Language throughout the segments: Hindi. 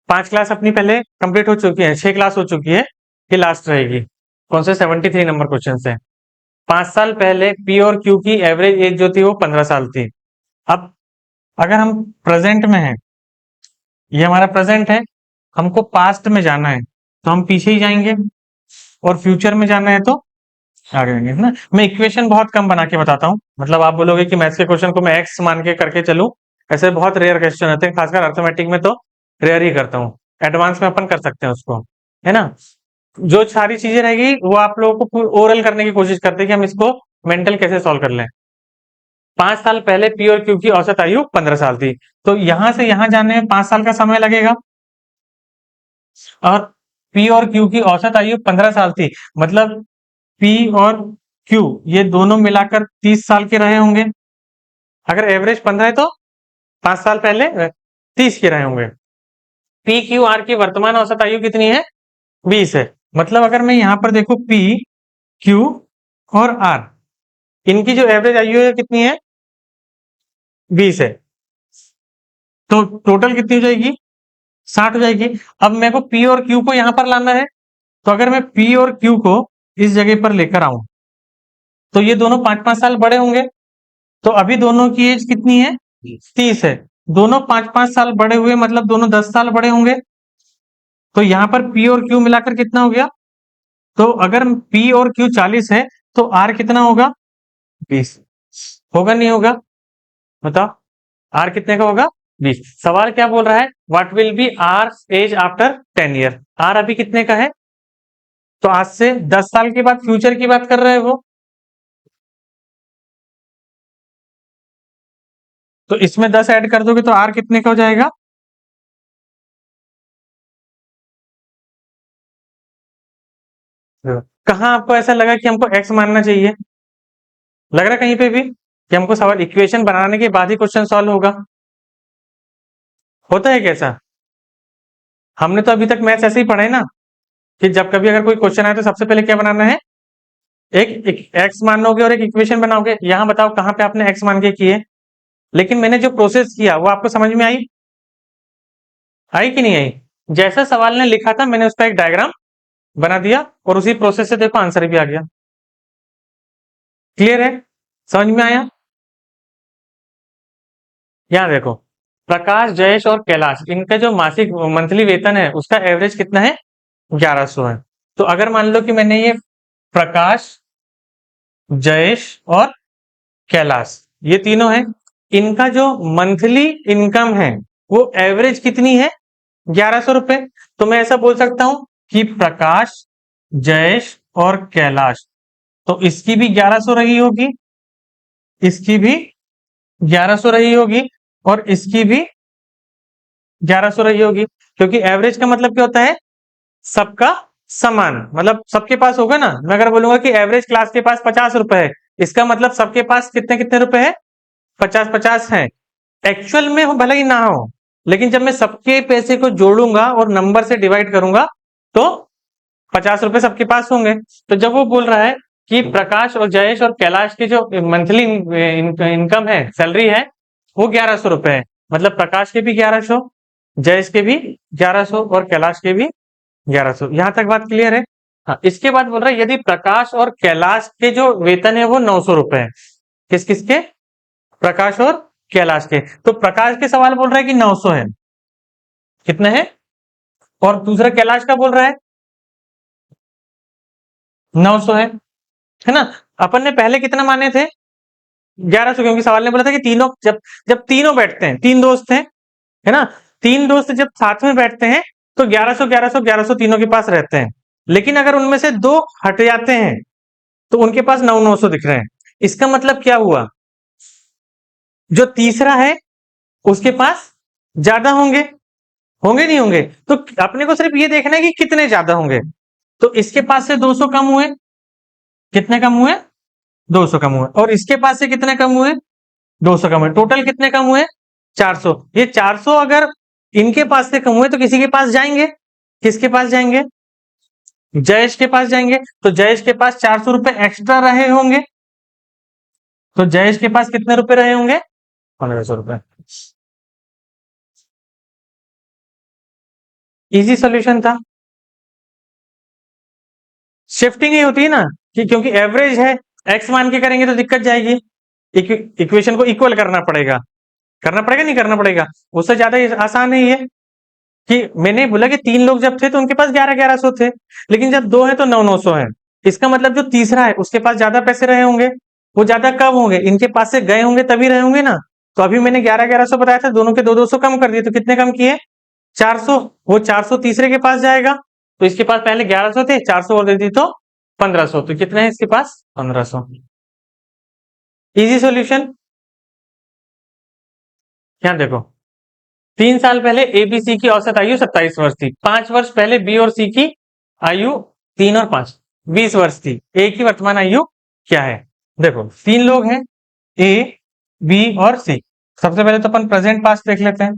5 क्लास अपनी पहले कंप्लीट हो चुकी है, 6 क्लास हो चुकी है, ये लास्ट रहेगी। कौन से 73 नंबर क्वेश्चन से। 5 साल पहले पी और क्यू की एवरेज एज जो थी वो 15 साल थी। अब अगर हम प्रेजेंट में हैं, ये हमारा प्रेजेंट है, हमको पास्ट में जाना है तो हम पीछे ही जाएंगे, और फ्यूचर में जाना है तो आगे जाएंगे, है ना। मैं इक्वेशन बहुत कम बना के बताता हूँ, मतलब आप बोलोगे कि मैथ्स के क्वेश्चन को मैं एक्स मान के करके चलूं, ऐसे बहुत रेयर क्वेश्चन होते हैं, खासकर अर्थमेटिक में तो रेयर ही करता हूँ। एडवांस में अपन कर सकते हैं उसको, है ना। जो सारी चीजें रहेगी वो आप लोगों को ओरल करने की कोशिश करते हैं कि हम इसको मेंटल कैसे सॉल्व कर लें। 5 साल पहले पी और क्यू की औसत आयु 15 साल थी, तो यहां से यहां जाने में 5 साल का समय लगेगा, और पी और क्यू की औसत आयु 15 साल थी, मतलब पी और क्यू ये दोनों मिलाकर 30 साल के रहे होंगे। अगर एवरेज 15 है तो 5 साल पहले 30 के रहे होंगे। पी क्यू आर की वर्तमान औसत आयु कितनी है? 20 है। मतलब अगर मैं यहां पर देखूं पी क्यू और आर, इनकी जो एवरेज आयु है कितनी है? 20 है। तो टोटल कितनी हो जाएगी? 60 हो जाएगी। अब मेरे को पी और क्यू को यहां पर लाना है, तो अगर मैं पी और क्यू को इस जगह पर लेकर आऊं तो ये दोनों 5-5 साल बड़े होंगे, तो अभी दोनों की एज कितनी है? 30 है। दोनों 5-5 साल बड़े हुए, मतलब दोनों 10 साल बड़े होंगे। तो यहां पर पी और क्यू मिलाकर कितना हो गया? तो अगर पी और क्यू 40 है तो आर कितना होगा? 20 होगा, नहीं होगा? बताओ, आर कितने का होगा? 20। सवाल क्या बोल रहा है? What will be R age after 10 year. R अभी कितने का है? तो आज से 10 साल के बाद फ्यूचर की बात कर रहे हैं वो, तो इसमें 10 ऐड कर दोगे तो आर कितने का हो जाएगा? कहाँ आपको ऐसा लगा कि हमको एक्स मानना चाहिए? लग रहा है कहीं पे भी कि हमको सवाल इक्वेशन बनाने के बाद ही क्वेश्चन सॉल्व होगा? होता है कैसा? हमने तो अभी तक मैथ्स ऐसे ही पढ़ा है ना, कि जब कभी अगर कोई क्वेश्चन आए तो सबसे पहले क्या बनाना है? एक एक्स मानोगे और एक इक्वेशन बनाओगे। यहां बताओ कहां पे आपने एक्स मान के किए? लेकिन मैंने जो प्रोसेस किया वो आपको समझ में आई? आई कि नहीं आई? जैसा सवाल ने लिखा था मैंने उसका एक डायग्राम बना दिया, और उसी प्रोसेस से देखो आंसर भी आ गया। क्लियर है? समझ में आया? यहाँ देखो, प्रकाश, जयेश और कैलाश, इनका जो मासिक मंथली वेतन है उसका एवरेज कितना है? 1100 है। तो अगर मान लो कि मैंने ये प्रकाश, जयेश और कैलाश, ये तीनों हैं, इनका जो मंथली इनकम है वो एवरेज कितनी है? 1100 रुपए। तो मैं ऐसा बोल सकता हूं कि प्रकाश, जयेश और कैलाश, तो इसकी भी 1100 रही होगी, इसकी भी 1100 रही होगी, और इसकी भी 1100 रही होगी, क्योंकि एवरेज का मतलब क्या होता है? सबका समान, मतलब सबके पास होगा ना। मैं अगर बोलूंगा कि एवरेज क्लास के पास 50 रुपए है, इसका मतलब सबके पास कितने कितने रुपए है? 50-50 है। एक्चुअल में हो भले ही ना हो, लेकिन जब मैं सबके पैसे को जोड़ूंगा और नंबर से डिवाइड करूंगा तो 50 रुपए सबके पास होंगे। तो जब वो बोल रहा है कि प्रकाश और जयेश और कैलाश की जो मंथली इनकम है, सैलरी है, वो 1100 रुपए है, मतलब प्रकाश के भी 1100, जयेश के भी 1100 और कैलाश के भी 1100। यहां तक बात क्लियर है? हाँ, इसके बाद बोल रहा है यदि प्रकाश और कैलाश के जो वेतन है वो 900 रुपए है। किस किसके? प्रकाश और कैलाश के। तो प्रकाश के सवाल बोल रहा है कि 900 है, कितना है? और दूसरा कैलाश का बोल रहा है 900 है ना। अपन ने पहले कितना माने थे? 1100, क्योंकि सवाल ने बोला था कि तीनों जब जब तीनों बैठते हैं, तीन दोस्त हैं, है ना, तीन दोस्त जब साथ में बैठते हैं तो 1100 1100 1100 तीनों के पास रहते हैं। लेकिन अगर उनमें से दो हट जाते हैं तो उनके पास 900 दिख रहे हैं। इसका मतलब क्या हुआ? जो तीसरा है उसके पास ज्यादा होंगे, होंगे नहीं होंगे? तो अपने को सिर्फ ये देखना है कि कितने ज्यादा होंगे। तो इसके पास से 200 कम हुए, कितने कम हुए? 200 कम हुए। और इसके पास से कितने कम हुए? 200 कम हुए। टोटल कितने कम हुए? 400। ये 400 अगर इनके पास से कम हुए तो किसी के पास जाएंगे। किसके पास जाएंगे? जयेश के पास जाएंगे। तो जयेश के पास 400 रुपए एक्स्ट्रा रहे होंगे। तो जयेश के पास कितने रुपए रहे होंगे? 1500 रुपए। इजी सॉल्यूशन था। शिफ्टिंग ही होती है ना कि क्योंकि एवरेज है, एक्स मान के करेंगे तो दिक्कत जाएगी। इक्वेशन को इक्वल करना पड़ेगा नहीं करना पड़ेगा, उससे ज्यादा आसान है ये। कि मैंने बोला कि 3 लोग जब थे तो उनके पास 11-1100 थे, लेकिन जब 2 है तो 9-900 है। इसका मतलब जो तीसरा है उसके पास ज्यादा पैसे रहे होंगे, वो ज्यादा कब होंगे, इनके पास से गए होंगे तभी रहे होंगे ना। तो अभी मैंने 11-1100 बताया था, दोनों के 2-200 कम कर दिए, तो कितने कम किए, 400। वो 400 तीसरे के पास जाएगा, तो इसके पास पहले 1100 थे, 400 और दे दी तो 1500, तो कितने हैं इसके पास 1500। Easy solution. यहाँ देखो, 3 साल पहले एबीसी की औसत आयु 27 वर्ष थी, 5 वर्ष पहले बी और सी की आयु 3 और 5 20 वर्ष थी, ए की वर्तमान आयु क्या है। देखो 3 लोग हैं, ए बी और सी। सबसे पहले तो अपन प्रेजेंट पास्ट देख लेते हैं।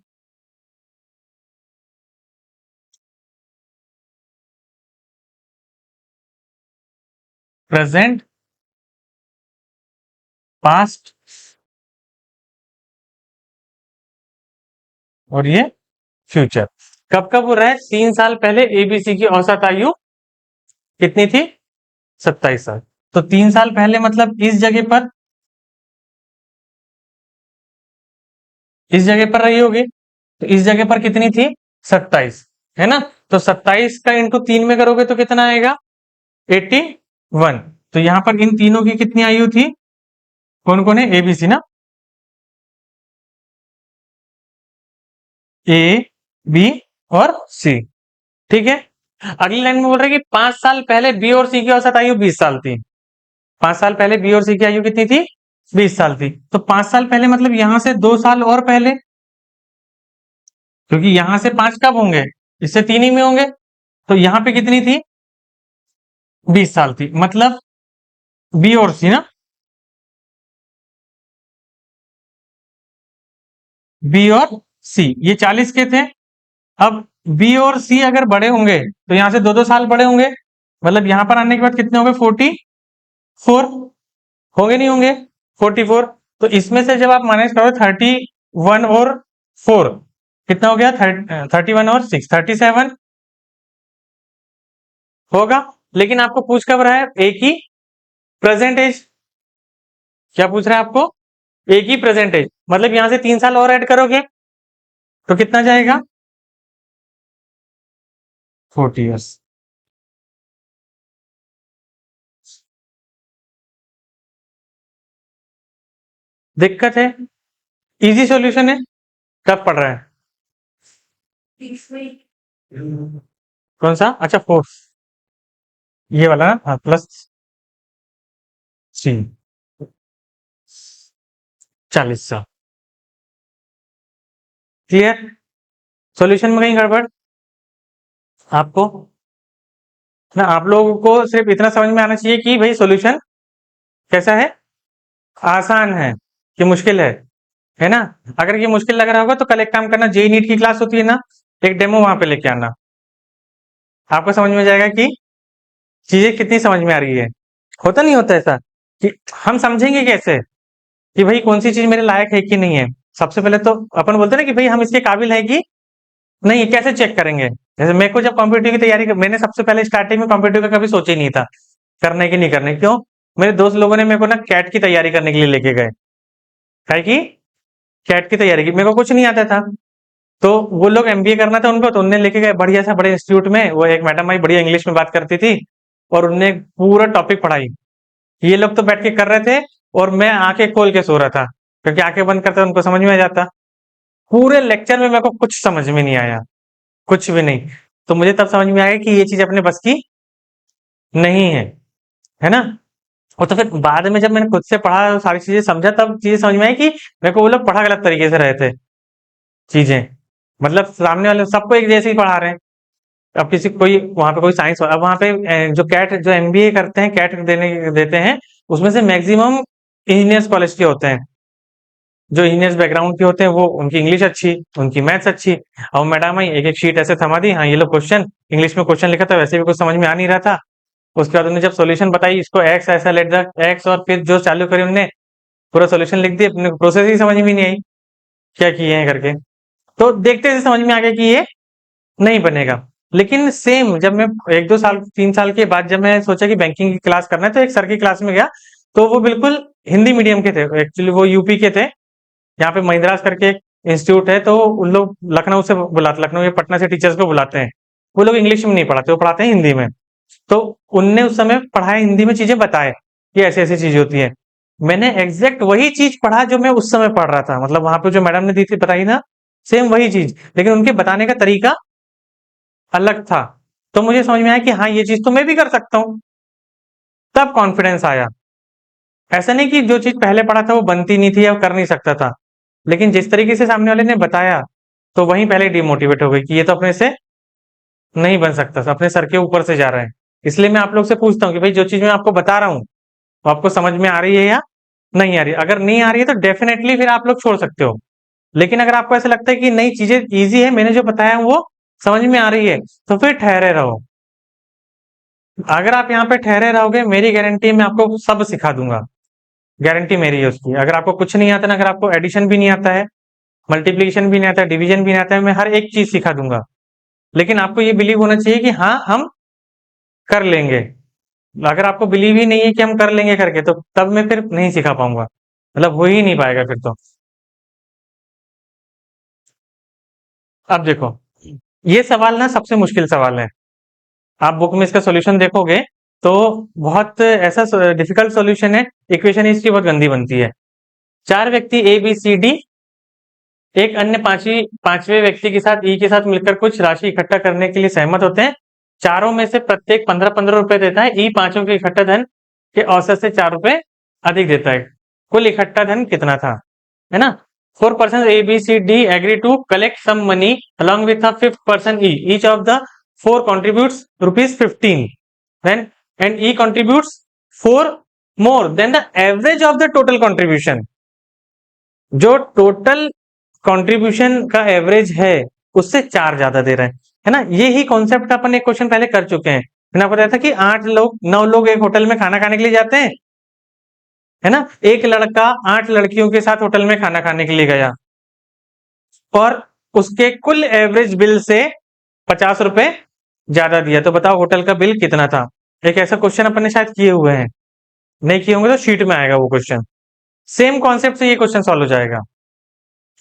प्रेजेंट पास्ट और ये फ्यूचर। कब कब हो रहा है, 3 साल पहले एबीसी की औसत आयु कितनी थी, 27 साल। तो 3 साल पहले मतलब इस जगह पर रही होगी, तो इस जगह पर कितनी थी, 27, है ना। तो 27 का इंटू 3 में करोगे तो कितना आएगा, 81। तो यहां पर इन तीनों की कितनी आयु थी, कौन कौन है, एबीसी ना, ए बी और सी, ठीक है। अगली लाइन में बोल रहे हैं कि 5 साल पहले बी और सी की औसत आयु 20 साल थी। 5 साल पहले बी और सी की आयु कितनी थी, 20 साल थी। तो 5 साल पहले मतलब यहां से 2 साल और पहले, क्योंकि यहां से 5 कब होंगे, इससे 3 ही में होंगे। तो यहां पे कितनी थी, 20 साल थी, मतलब बी और सी ना, बी और सी ये 40 के थे। अब बी और सी अगर बड़े होंगे तो यहां से 2-2 साल बड़े होंगे, मतलब यहां पर आने के बाद कितने होंगे, 44 होंगे नहीं होंगे, 44। तो इसमें से जब आप माइनस करो 31 और 4, कितना हो गया, 31 और 6, 37 होगा। लेकिन आपको पूछ कब रहा है, एक ही प्रेजेंट एज। क्या पूछ रहा है आपको, एक ही प्रेजेंट एज, मतलब यहां से 3 साल और ऐड करोगे तो कितना जाएगा, 40 ईयर्स। दिक्कत है, इजी सॉल्यूशन है, टफ पड़ रहा है। कौन सा, अच्छा फोर्थ, ये वाला ना, हाँ +3, 40 साल। क्लियर, सॉल्यूशन में कहीं गड़बड़ आपको ना, आप लोगों को सिर्फ इतना समझ में आना चाहिए कि भाई सॉल्यूशन कैसा है, आसान है कि मुश्किल है ना। अगर ये मुश्किल लग रहा होगा तो कल एक काम करना, जेई नीट की क्लास होती है ना, एक डेमो वहां पे लेके आना, आपको समझ में जाएगा कि चीजें कितनी समझ में आ रही है। होता नहीं होता ऐसा कि हम समझेंगे कैसे कि भाई कौन सी चीज मेरे लायक है कि नहीं है। सबसे पहले तो अपन बोलते हैं ना कि भाई हम इसके काबिल है कि नहीं, कैसे चेक करेंगे। जैसे मेरे को जब कॉम्पिटिटिव की तैयारी मैंने सबसे पहले स्टार्टिंग में कॉम्पिटिटिव का कभी सोचा ही नहीं था करने की नहीं करने, क्यों, मेरे दोस्त लोगों ने मेरे को ना कैट की तैयारी करने के लिए लेके गए, है कि कैट की तैयारी की, मेरे को कुछ नहीं आता था। तो वो लोग एमबीए करना था उनको, तो उनने लेके गए बढ़िया सा बड़े इंस्टीट्यूट में, वो एक मैडम आई बढ़िया इंग्लिश में बात करती थी, और उनने पूरा टॉपिक पढ़ाई। ये लोग तो बैठ के कर रहे थे और मैं आंखें खोल के सो रहा था, क्योंकि आंखें बंद करते उनको समझ में आ जाता। पूरे लेक्चर में मेरे को कुछ समझ में नहीं आया, कुछ भी नहीं। तो मुझे तब समझ में आया कि ये चीज अपने बस की नहीं है ना। और तो फिर बाद में जब मैंने खुद से पढ़ा, सारी चीजें समझा, तब चीजें समझ में आई कि मेरे को वो लोग पढ़ा गलत तरीके से रहे थे चीजें। मतलब सामने वाले सबको एक जैसे ही पढ़ा रहे हैं। अब किसी कोई वहां पे कोई साइंस, अब वहां पे जो कैट जो एमबीए करते हैं, कैट देते हैं, उसमें से मैक्सिमम इंजीनियर्स कॉलेज के होते हैं। जो इंजीनियर्स बैकग्राउंड के होते हैं वो, उनकी इंग्लिश अच्छी, उनकी मैथ्स अच्छी। और मैडम आई एक एक शीट ऐसे थमा दी, हाँ ये लो क्वेश्चन, इंग्लिश में क्वेश्चन लिखा था, वैसे भी कुछ समझ में आ नहीं रहा था। उसके बाद उन्होंने जब सॉल्यूशन बताई, इसको एक्स ऐसा लेट द एक्स, और फिर जो चालू करी उन्होंने पूरा सॉल्यूशन लिख दिया, अपने प्रोसेस ही समझ में नहीं आई क्या किए हैं करके। तो देखते ही समझ में आ गया कि ये नहीं बनेगा। लेकिन सेम जब मैं 1-2 साल 3 साल के बाद जब मैं सोचा कि बैंकिंग की क्लास करना है, तो एक सर की क्लास में गया, तो वो बिल्कुल हिंदी मीडियम के थे, एक्चुअली वो यूपी के थे। यहाँ पे महिंद्रास करके एक इंस्टीट्यूट है, तो उन लोग लखनऊ से बुलाते, लखनऊ या पटना से टीचर्स को बुलाते हैं। वो लोग इंग्लिश में नहीं पढ़ाते, वो पढ़ाते हैं हिंदी में। तो उनने उस समय पढ़ाया हिंदी में, चीजें बताए कि ऐसी ऐसी चीज होती है। मैंने एग्जैक्ट वही चीज पढ़ा जो मैं उस समय पढ़ रहा था, मतलब वहां पे जो मैडम ने दी थी बताई ना, सेम वही चीज, लेकिन उनके बताने का तरीका अलग था। तो मुझे समझ में आया कि हाँ, ये चीज तो मैं भी कर सकता हूँ। तब कॉन्फिडेंस आया। ऐसा नहीं कि जो चीज पहले पढ़ा था वो बनती नहीं थी या कर नहीं सकता था, लेकिन जिस तरीके से सामने वाले ने बताया, तो वहीं पहले डिमोटिवेट हो गई कि ये तो अपने से नहीं बन सकता, अपने सर के ऊपर से जा रहा है। इसलिए मैं आप लोग से पूछता हूँ कि भाई जो चीज मैं आपको बता रहा हूँ, वो आपको समझ में आ रही है या नहीं आ रही है? अगर नहीं आ रही है तो डेफिनेटली फिर आप लोग छोड़ सकते हो। लेकिन अगर आपको ऐसा लगता है कि नहीं, चीजें ईजी है, मैंने जो बताया वो समझ में आ रही है, तो फिर ठहरे रहो। अगर आप यहाँ पे ठहरे रहोगे, मेरी गारंटी, मैं आपको सब सिखा दूंगा। गारंटी मेरी है उसकी। अगर आपको कुछ नहीं आता ना, अगर आपको एडिशन भी नहीं आता है, मल्टीप्लीकेशन भी नहीं आता है, डिवीजन भी नहीं आता है, मैं हर एक चीज सिखा दूंगा। लेकिन आपको ये बिलीव होना चाहिए कि हाँ, हम कर लेंगे। अगर आपको बिलीव ही नहीं है कि हम कर लेंगे करके, तो तब मैं फिर नहीं सिखा पाऊंगा, मतलब हो ही नहीं पाएगा फिर तो। अब देखो, ये सवाल ना सबसे मुश्किल सवाल है। आप बुक में इसका सॉल्यूशन देखोगे तो बहुत ऐसा डिफिकल्ट सॉल्यूशन है। इक्वेशन इसकी बहुत गंदी बनती है। चार व्यक्ति ए बी सी डी एक अन्य पांचवें व्यक्ति के साथ ई के साथ मिलकर कुछ राशि इकट्ठा करने के लिए सहमत होते हैं। चारों में से प्रत्येक 15-15 रुपए देता है। ई पांचों के इकट्ठा धन के औसत से 4 रुपए अधिक देता है। कुल इकट्ठा धन कितना था, है ना? 4 persons A, B, C, D agree to collect some money along with a fifth person E. Each of the four contributes rupees 15. Then and E contributes 4 more than the average of the total contribution. जो टोटल कंट्रीब्यूशन का एवरेज है उससे 4 ज्यादा दे रहे हैं, है ना? ये ही कॉन्सेप्ट का अपन एक क्वेश्चन पहले कर चुके हैं। मैंने आपको बताया था कि 8 लोग 9 लोग एक होटल में खाना खाने के लिए जाते हैं, है ना? एक लड़का 8 लड़कियों के साथ होटल में खाना खाने के लिए गया और उसके कुल एवरेज बिल से 50 रुपए ज्यादा दिया। तो बताओ होटल का बिल कितना था? एक ऐसा क्वेश्चन अपन ने शायद किए हुए हैं, नहीं किए होंगे तो शीट में आएगा वो क्वेश्चन। सेम कॉन्सेप्ट से ये क्वेश्चन सॉल्व हो जाएगा,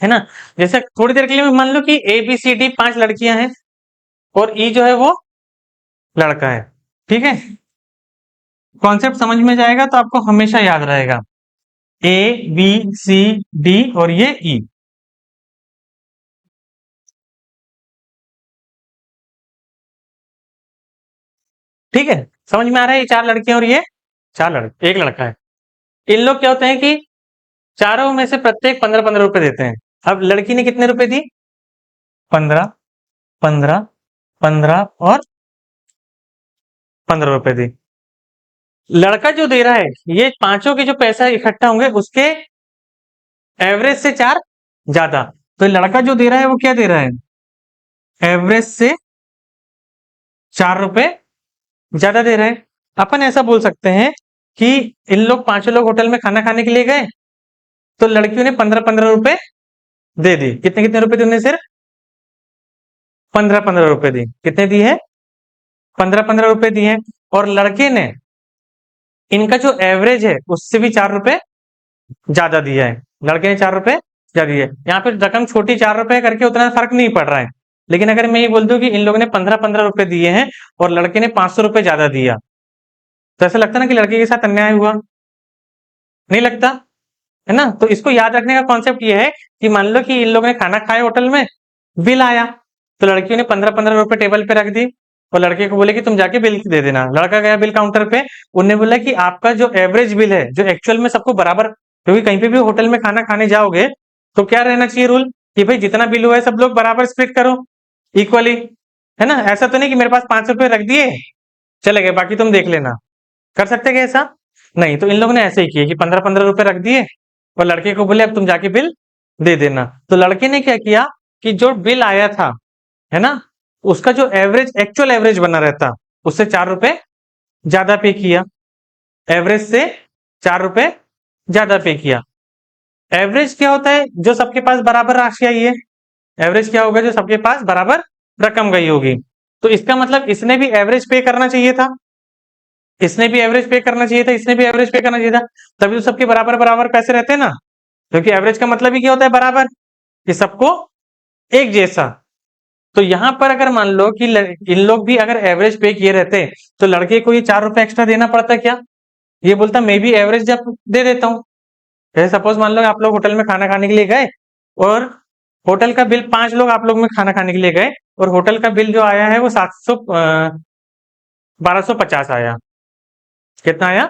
है ना? जैसे थोड़ी देर के लिए मान लो कि ए बी सी डी 5 लड़कियां हैं और ई जो है वो लड़का है, ठीक है? कॉन्सेप्ट समझ में जाएगा तो आपको हमेशा याद रहेगा, ए बी सी डी और ये ई। ठीक है, समझ में आ रहा है? ये 4 लड़कियां और ये 4 लड़के, एक लड़का है। इन लोग क्या होते हैं कि चारों में से प्रत्येक 15-15 रुपए देते हैं। अब लड़की ने कितने रुपए दी? 15, 15, 15 और 15 रुपए दी। लड़का जो दे रहा है, ये पांचों के जो पैसा इकट्ठा होंगे उसके एवरेज से 4 ज्यादा। तो लड़का जो दे रहा है वो क्या दे रहा है? एवरेज से 4 रुपए ज्यादा दे रहा है। अपन ऐसा बोल सकते हैं कि इन लोग पांचों लोग होटल में खाना खाने के लिए गए, तो लड़कियों ने 15-15 रुपए दे दी। कितने कितने रुपए दी उन्हें? सिर्फ 15-15 रुपए दी। कितने दी है? 15-15 रुपए दिए। और लड़के ने इनका जो एवरेज है उससे भी 4 रुपए ज्यादा दिया है। लड़के ने 4 रुपए ज्यादा दिए। यहाँ पे रकम छोटी 4 रुपए करके उतना फर्क नहीं पड़ रहा है। लेकिन अगर मैं ये बोल दूं कि इन लोगों ने 15-15 रुपए दिए हैं और लड़के ने 500 रुपए ज्यादा दिया, तो ऐसा लगता है ना कि लड़के के साथ अन्याय हुआ? नहीं लगता, है ना? तो इसको याद रखने का कॉन्सेप्ट ये है कि मान लो कि इन लोगों ने खाना खाया होटल में, बिल आया, तो लड़कियों ने 15-15 रुपए टेबल पे रख दी और लड़के को बोले कि तुम जाके बिल दे देना। लड़का गया बिल काउंटर पे, उन्हें बोला कि आपका जो एवरेज बिल है, जो एक्चुअल में सबको बराबर, क्योंकि कहीं पे भी होटल में खाना खाने जाओगे तो क्या रहना चाहिए रूल, कि भाई जितना बिल हुआ है सब लोग बराबर स्प्लिट करो, इक्वली, है ना? ऐसा तो नहीं कि मेरे पास 500 रुपए रख दिए, चले गए, बाकी तुम देख लेना। कर सकते क्या ऐसा? नहीं। तो इन लोगों ने ऐसे ही किया कि 15-15 रुपए रख दिए और लड़के को बोले अब तुम जाके बिल दे देना। तो लड़के ने क्या किया कि जो बिल आया था, है ना, उसका जो एवरेज, एक्चुअल एवरेज बना रहता, उससे 4 रुपए ज्यादा पे किया। एवरेज से 4 रुपए ज्यादा पे किया। एवरेज क्या होता है? जो सबके पास बराबर राशि आई है। एवरेज क्या होगा? जो सबके पास बराबर रकम गई होगी। तो इसका मतलब इसने भी एवरेज पे करना चाहिए था, इसने भी एवरेज पे करना चाहिए था, इसने भी एवरेज पे करना चाहिए था, तभी तो सबके बराबर बराबर पैसे रहते हैं ना, क्योंकि एवरेज का मतलब ही क्या होता है, बराबर, कि सबको एक जैसा। तो यहां पर अगर मान लो कि इन लोग भी अगर एवरेज पे किए रहते तो लड़के को ये 4 रुपए एक्स्ट्रा देना पड़ता क्या? ये बोलता मैं भी एवरेज जब दे देता हूँ। जैसे सपोज मान लो आप लोग होटल में खाना खाने के लिए गए, और होटल का बिल 5 लोग आप लोग में खाना खाने के लिए गए, और होटल का बिल जो आया है वो 1250 आया। कितना आया?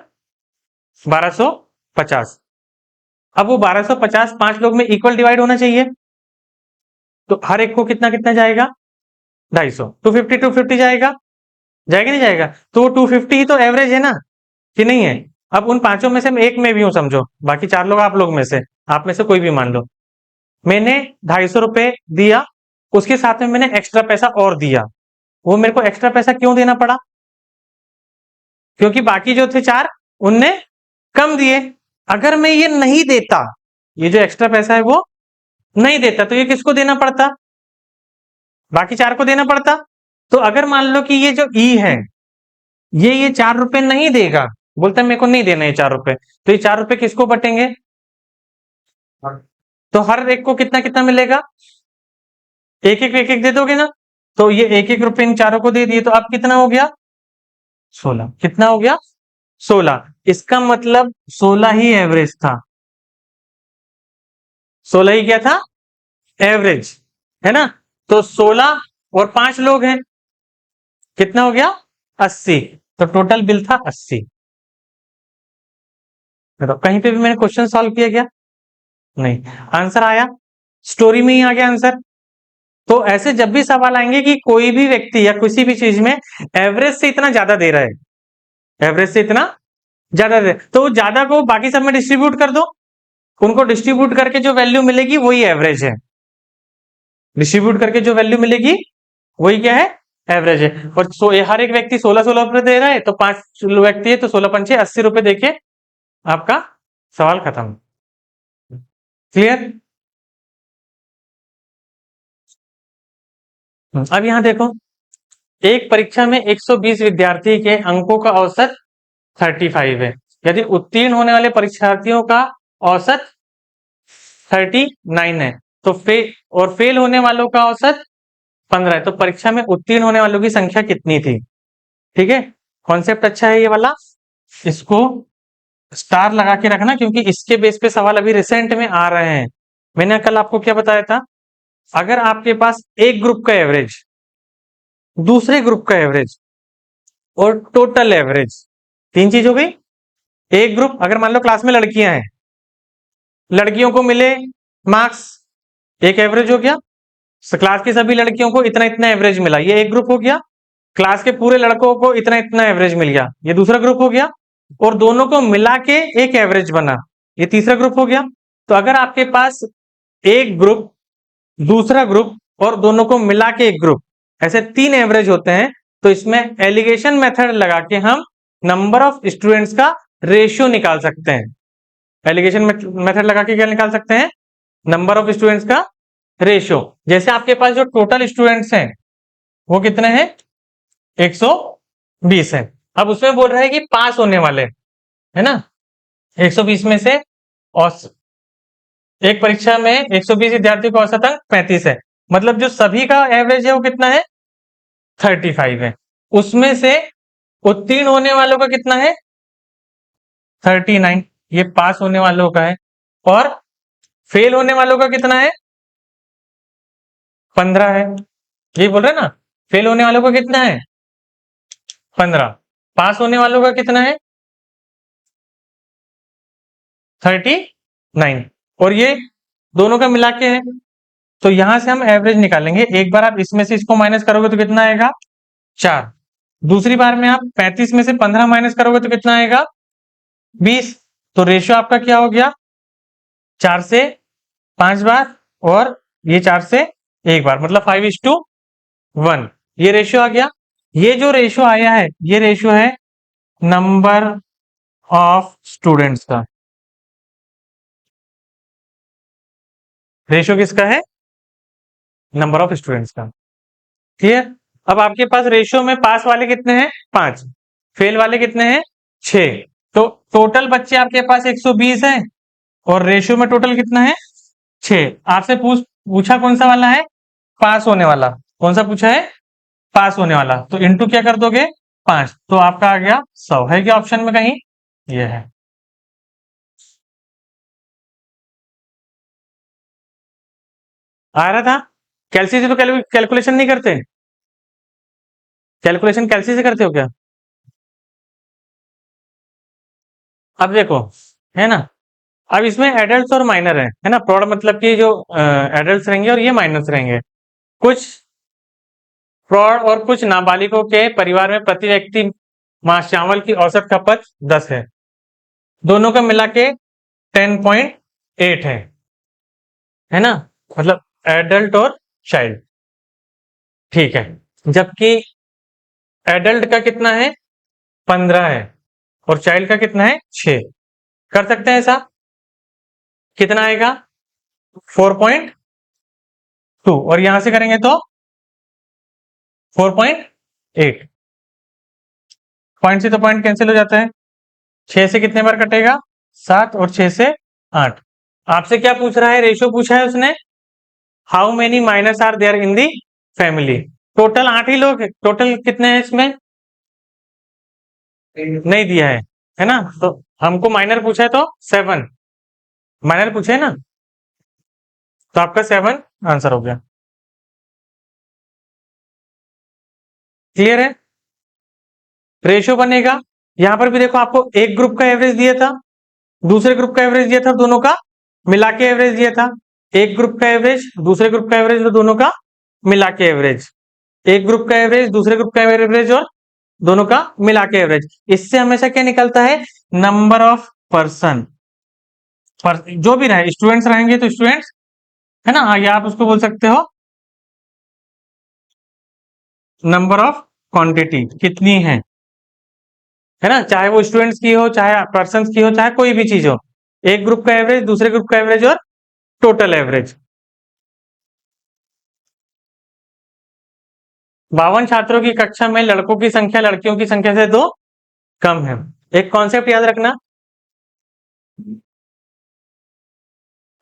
1250। अब वो 1250 5 लोग में इक्वल डिवाइड होना चाहिए, तो हर एक को कितना कितना जाएगा? 250, 250 250 जाएगा, जाएगा नहीं जाएगा? तो वो 250 ही तो एवरेज है ना, कि नहीं है? अब उन 5 में से मैं एक में भी हूं समझो, बाकी 4 लोग आप लोग में से, आप में से कोई भी मान लो, मैंने 250 रुपए दिया, उसके साथ में मैंने एक्स्ट्रा पैसा और दिया। वो मेरे को एक्स्ट्रा पैसा क्यों देना पड़ा? क्योंकि बाकी जो थे 4 उनने कम दिए। अगर मैं ये नहीं देता, ये जो एक्स्ट्रा पैसा है वो नहीं देता, तो ये किसको देना पड़ता? बाकी 4 को देना पड़ता। तो अगर मान लो कि ये जो ई है, ये 4 रुपए नहीं देगा, बोलता है मेरे को नहीं देना ये 4 रुपए, तो ये 4 रुपए किसको बटेंगे? तो हर एक को कितना कितना मिलेगा? एक एक दे दोगे ना, तो ये एक रुपए इन चारों को दे दिए, तो अब कितना हो गया? 16। कितना हो गया? 16। इसका मतलब 16 ही एवरेज था। 16 ही क्या था? एवरेज, है ना? तो 16 और 5 लोग हैं, कितना हो गया? 80। तो टोटल बिल था 80। तो कहीं पे भी मैंने क्वेश्चन सॉल्व किया क्या? नहीं। आंसर आया, स्टोरी में ही आ गया आंसर। तो ऐसे जब भी सवाल आएंगे कि कोई भी व्यक्ति या किसी भी चीज में एवरेज से इतना ज्यादा दे रहा है, एवरेज से इतना ज्यादा दे, तो ज्यादा को बाकी सब में डिस्ट्रीब्यूट कर दो, उनको डिस्ट्रीब्यूट करके जो वैल्यू मिलेगी वही एवरेज है। डिस्ट्रीब्यूट करके जो वैल्यू मिलेगी वही क्या है? एवरेज है। और हर एक व्यक्ति 16-16 रुपए दे रहा है, तो 5 व्यक्ति है तो 16 पंचे 80 रुपए देके आपका सवाल खत्म। क्लियर? अब यहां देखो, एक परीक्षा में 120 विद्यार्थी के अंकों का औसत 35 है, यदि उत्तीर्ण होने वाले परीक्षार्थियों का औसत 39 है, तो फेल होने वालों का औसत 15 है, तो परीक्षा में उत्तीर्ण होने वालों की संख्या कितनी थी? ठीक है, कॉन्सेप्ट अच्छा है ये वाला, इसको स्टार लगा के रखना, क्योंकि इसके बेस पे सवाल अभी रिसेंट में आ रहे हैं। मैंने कल आपको क्या बताया था, अगर आपके पास एक ग्रुप का एवरेज, दूसरे ग्रुप का एवरेज और टोटल एवरेज, 3 चीज हो गई। एक ग्रुप, अगर मान लो क्लास में लड़कियां हैं, लड़कियों को मिले मार्क्स, एक एवरेज हो गया। क्लास की सभी लड़कियों को इतना इतना एवरेज मिला, ये एक ग्रुप हो गया। क्लास के पूरे लड़कों को इतना इतना एवरेज मिल गया, ये दूसरा ग्रुप हो गया। और दोनों को मिला के एक एवरेज बना, ये तीसरा ग्रुप हो गया। तो अगर आपके पास एक ग्रुप, दूसरा ग्रुप और दोनों को मिला के एक ग्रुप, ऐसे 3 एवरेज होते हैं, तो इसमें एलिगेशन मेथड लगा के हम नंबर ऑफ स्टूडेंट्स का रेशियो निकाल सकते हैं। एलिगेशन मेथड लगा के क्या निकाल सकते हैं? नंबर ऑफ स्टूडेंट्स का रेशियो। जैसे आपके पास जो टोटल स्टूडेंट्स हैं वो कितने हैं? 120 है। अब उसमें बोल रहा है कि पास होने वाले, है ना, 120 में से, और एक परीक्षा में 120 विद्यार्थियों का औसत अंक 35 है, मतलब जो सभी का एवरेज है वो कितना है? 35 है। उसमें से उत्तीर्ण होने वालों का कितना है? 39, ये पास होने वालों का है। और फेल होने वालों का कितना है? 15 है। ये बोल रहे ना, फेल होने वालों का कितना है? 15। पास होने वालों का कितना है? 39। और ये दोनों का मिला के है, तो यहां से हम एवरेज निकालेंगे। एक बार आप इसमें से इसको माइनस करोगे तो कितना आएगा? 4। दूसरी बार में आप 35 में से 15 माइनस करोगे तो कितना आएगा? 20। तो रेशियो आपका क्या हो गया? 4 से 5 बार, और ये 4 से 1 बार, मतलब 5:1। ये रेशियो आ गया। ये जो रेशियो आया है, ये रेशियो है नंबर ऑफ स्टूडेंट्स का। रेशियो किसका है? नंबर ऑफ स्टूडेंट्स का। क्लियर। अब आपके पास रेशियो में पास वाले कितने हैं? 5, फेल वाले कितने हैं? 6। तो टोटल बच्चे आपके पास 120 हैं और रेशियो में टोटल कितना है? 6। आपसे पूछा कौन सा वाला है? पास होने वाला। कौन सा पूछा है? पास होने वाला। तो इंटू क्या कर दोगे? 5। तो आपका आ गया 100। है क्या ऑप्शन में कहीं? ये है। आ रहा था। कैलसी से तो कैलकुलेशन नहीं करते? कैलकुलेशन कैलसी से करते हो क्या? अब देखो, है ना, अब इसमें एडल्ट और माइनर है ना, प्रौढ़ मतलब कि जो एडल्ट रहेंगे और ये माइनर्स रहेंगे। कुछ प्रौढ़ और कुछ नाबालिगों के परिवार में प्रति व्यक्ति मास चावल की औसत खपत 10 है। दोनों का मिला के 10.8 है ना, मतलब एडल्ट और चाइल्ड। ठीक है। जबकि एडल्ट का कितना है? 15 है और चाइल्ड का कितना है? 6। कर सकते हैं ऐसा? कितना आएगा? 4.2 और यहां से करेंगे तो 4.8। पॉइंट से तो पॉइंट कैंसिल हो जाता है। 6 से कितने बार कटेगा? 7 और 6 से 8। आपसे क्या पूछ रहा है? रेशियो पूछा है उसने। How many minors are there in the family? Total 8 ही लोग हैं। टोटल कितने हैं इसमें? नहीं दिया है ना, तो हमको माइनर पूछा है तो 7 माइनर पूछे है ना, तो आपका 7 आंसर हो गया। क्लियर है? रेशियो बनेगा। यहां पर भी देखो, आपको एक ग्रुप का एवरेज दिया था, दूसरे ग्रुप का एवरेज दिया था, दोनों का मिला के एवरेज दिया था। एक ग्रुप का एवरेज, दूसरे ग्रुप का एवरेज और दोनों का मिला के एवरेज। एक ग्रुप का एवरेज, दूसरे ग्रुप का एवरेज और दोनों का मिला के एवरेज। इससे हमेशा क्या निकलता है? Number of person. जो भी रहे, स्टूडेंट्स रहेंगे तो स्टूडेंट्स, है ना, या आप उसको बोल सकते हो नंबर ऑफ क्वांटिटी, कितनी है ना, चाहे वो स्टूडेंट्स की हो, चाहे पर्सन की हो, चाहे कोई भी चीज हो। एक ग्रुप का एवरेज, दूसरे ग्रुप का एवरेज और टोटल एवरेज। 52 छात्रों की कक्षा में लड़कों की संख्या लड़कियों की संख्या से 2 कम है। एक कॉन्सेप्ट याद रखना,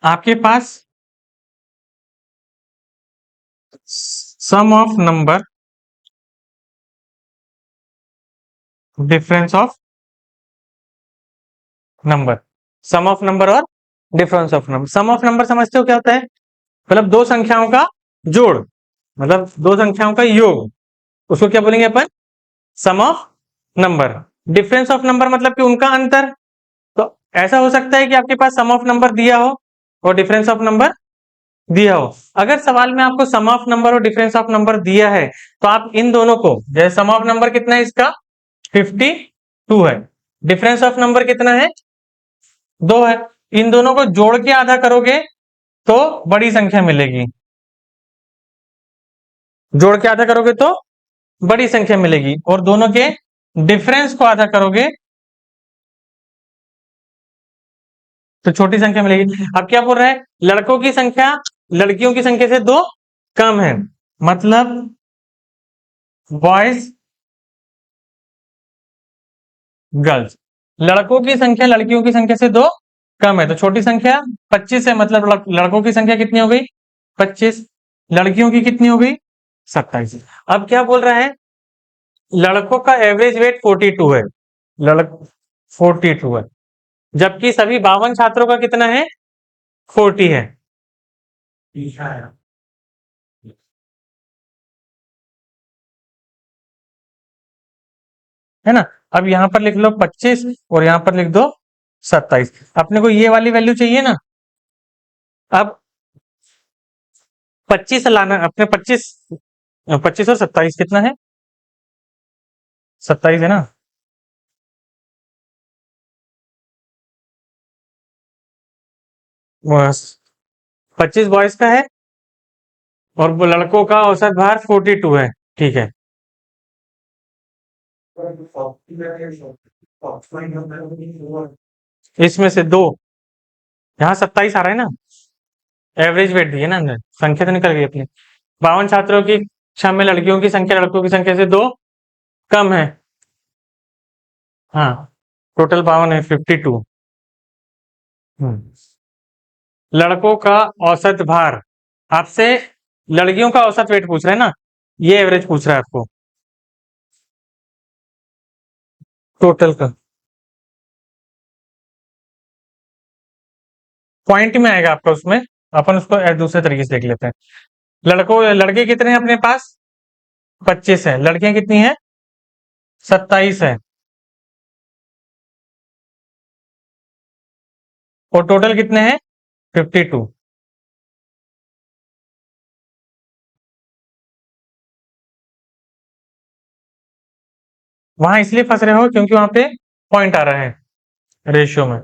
आपके पास sum of number, difference of number, sum of number और difference of number. Sum of number समझते हो क्या होता है? मतलब दो संख्याओं का जोड़, मतलब दो संख्याओं का योग, उसको क्या बोलेंगे अपन? Sum of number. Difference of number मतलब कि उनका अंतर। तो ऐसा हो सकता है कि आपके पास सम ऑफ नंबर दिया हो और डिफरेंस ऑफ नंबर दिया हो। अगर सवाल में आपको सम ऑफ नंबर और डिफरेंस ऑफ नंबर दिया है, तो आप इन दोनों को, जैसे सम ऑफ नंबर कितना है इसका? 52 है। डिफरेंस ऑफ नंबर कितना है? 2 है। इन दोनों को जोड़ के आधा करोगे तो बड़ी संख्या मिलेगी। जोड़ के आधा करोगे तो बड़ी संख्या मिलेगी, और दोनों के डिफरेंस को आधा करोगे तो छोटी संख्या मिलेगी। अब क्या बोल रहा है? लड़कों की संख्या लड़कियों की संख्या से 2 कम है, मतलब बॉयज गर्ल्स। लड़कों की संख्या लड़कियों की संख्या से 2 कम है, तो छोटी संख्या 25 है, मतलब लड़कों की संख्या कितनी हो गई? 25। लड़कियों की कितनी हो गई? 27। अब क्या बोल रहा है? लड़कों का एवरेज वेट 42 है, लड़क 42 है, जबकि सभी 52 छात्रों का कितना है? 40 है ना। अब यहां पर लिख लो 25 और यहां पर लिख दो 27। अपने को ये वाली वैल्यू चाहिए ना। अब 25 लाना अपने, 25, 25 और 27 कितना है? 27 है ना। 25 बॉयज का है और वो लड़कों का औसत भार 42 है। ठीक है। इसमें से दो, यहाँ 27 आ रहा है ना, एवरेज वेट दिए ना अंदर, संख्या तो निकल गई अपनी। 52 छात्रों की कक्षा में लड़कियों की संख्या लड़कों की संख्या से 2 कम है। हाँ, टोटल 52 है, 52। लड़कों का औसत भार, आपसे लड़कियों का औसत वेट पूछ रहे हैं ना, ये एवरेज पूछ रहा है आपको टोटल का। पॉइंट में आएगा आपका उसमें, अपन उसको दूसरे तरीके से देख लेते हैं। लड़के कितने हैं अपने पास? 25 है। लड़कियां कितनी हैं? 27 है। और टोटल कितने हैं? 52। वहां इसलिए फंस रहे हो क्योंकि वहां पे पॉइंट आ रहा है रेशियो में।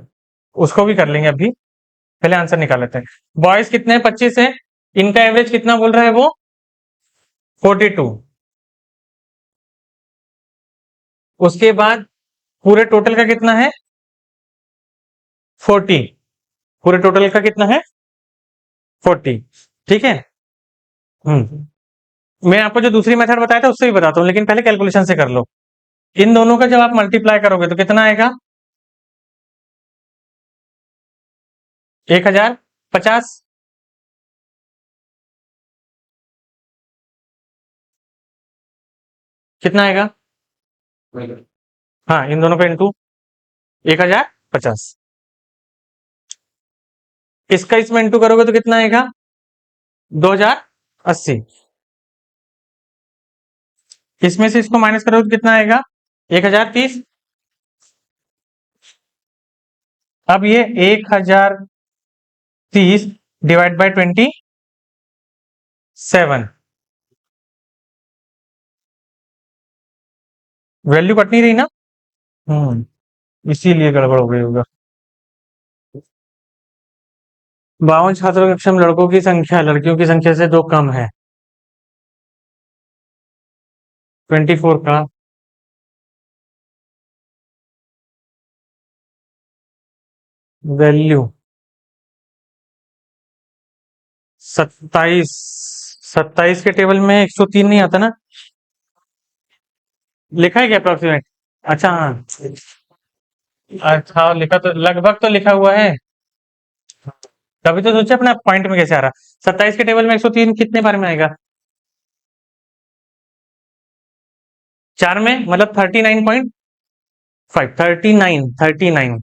उसको भी कर लेंगे अभी, पहले आंसर निकाल लेते हैं। बॉयज कितने हैं? 25 है। इनका एवरेज कितना बोल रहा है वो? 42। उसके बाद पूरे टोटल का कितना है? 40। पूरे टोटल का कितना है? 40। ठीक है। मैं आपको जो दूसरी मेथड बताया था उससे भी बताता हूँ, लेकिन पहले कैलकुलेशन से कर लो। इन दोनों का जब आप मल्टीप्लाई करोगे तो कितना आएगा? 1050। कितना आएगा? हाँ, इन दोनों का इंटू 1050। इसका इसमें इंटू करोगे तो कितना आएगा? 2080। इसमें से इसको माइनस करोगे तो कितना आएगा? 1030। अब ये 1030 डिवाइड बाई 27, वैल्यू कट नहीं रही ना? इसीलिए गड़बड़ हो गई होगा। 52 छात्रों की कक्षा में लड़कों की संख्या लड़कियों की संख्या से 2 कम है। 24 का वैल्यू 27। 27 के टेबल में 103 नहीं आता ना? लिखा है क्या अप्रोक्सीमेट? अच्छा हाँ। अच्छा, लिखा तो लगभग तो लिखा हुआ है। तभी तो सोचे अपना पॉइंट में कैसे आ रहा। 27 के टेबल में 103 कितने बार में आएगा? 4 में, मतलब 39.5। 39